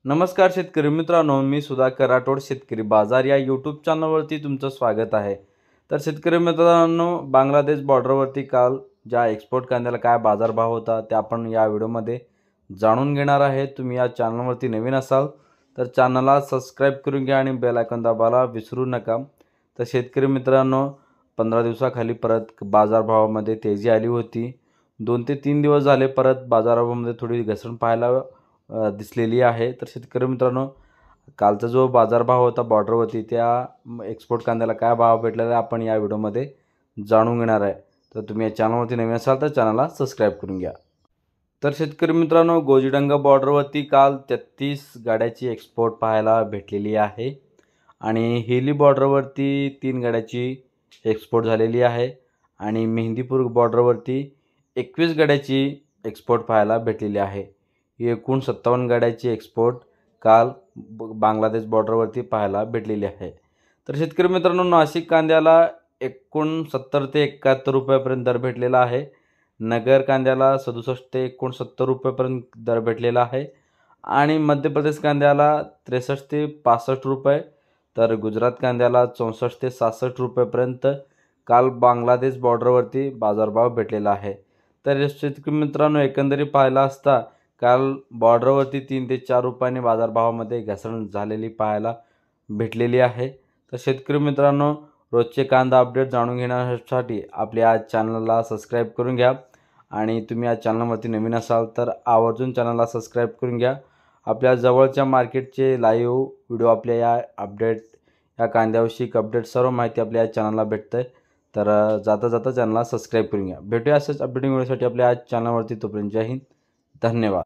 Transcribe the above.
नमस्कार शेतकरी मित्रांनो, मी सुधाकर राठोड शेतकरी बाजार या यूट्यूब चॅनलवरती तुमचं स्वागत आहे। तर शेतकरी मित्रांनो, बांगलादेश बॉर्डरवरती काल ज्या एक्सपोर्ट कांद्याला काय बाजारभाव होता ते आपण या व्हिडिओमध्ये जाणून घेणार आहे। तुम्ही या चॅनलवरती नवीन असाल तर चॅनलला सबस्क्राईब करून घ्या आणि बेल आयकॉन दाबायला विसरू नका। तर शेतकरी मित्रांनो, 15 दिवसाखाली परत बाजारभावामध्ये तेजी आली होती। 2 ते 3 दिवस झाले परत बाजारामध्ये थोडी घसरण पाहायला दिसलेली आहे। तर शेतकरी मित्रांनो, कालचा जो बाजारभाव होता बॉर्डरवरती त्या एक्सपोर्ट कांद्याला काय भाव भेटलेला आहे आपण या व्हिडिओमध्ये जाणून घेणार आहे। तर तुम्ही या चॅनलवरती नवीन असाल तर चॅनलला सबस्क्राईब करून घ्या। तर शेतकरी मित्रांनो, गोजीडंगा बॉर्डरवरती काल 33 गाड्याची एक्सपोर्ट पाहायला भेटलेली आहे आणि हेली बॉर्डरवरती 3 गाड्याची एक्सपोर्ट झालेली आहे आणि मेहंदीपूर बॉर्डरवरती 21 गाड्याची एक्सपोर्ट पाहायला भेटलेली आहे। एकूण 57 गाड्याची एक्सपोर्ट काल बांगलादेश बॉर्डरवरती पाहायला भेटलेली आहे। तर शेतकरी मित्रांनो, नाशिक कांद्याला एकूण 70 ते 71 रुपयापर्यंत दर भेटलेला आहे। नगर कांद्याला 67 ते 69 रुपयापर्यंत दर भेटलेला आहे आणि मध्य प्रदेश कांद्याला 63 ते 65 रुपये, तर गुजरात कांद्याला 64 ते 66 रुपयापर्यंत काल बांगलादेश बॉर्डरवरती बाजारभाव भेटलेला आहे। तर शेतकरी मित्रांनो, एकंदरीत पाहायला असता काल बॉर्डरवरती 3 ते 4 रुपयांनी बाजारभावामध्ये घसरण झालेली पाहायला भेटलेली आहे। तर शेतकरी मित्रांनो, रोजचे कांदा अपडेट जाणून घेण्यासाठी आपल्या या चॅनलला सबस्क्राईब करून घ्या आणि तुम्ही या चॅनलवरती नवीन असाल तर आवर्जून चॅनलला सबस्क्राईब करून घ्या। आपल्या जवळच्या मार्केटचे लाईव्ह व्हिडिओ आपल्या या या कांद्याविषयी अपडेट सर्व माहिती आपल्या या चॅनलला भेटते। तर जाता जाता चॅनलला सबस्क्राईब करून घ्या। भेटूया असेच अपडेटिंग व्हिडिओसाठी आपल्या या चॅनलवरती। तोपर्यंत जय हिंद, धन्यवाद।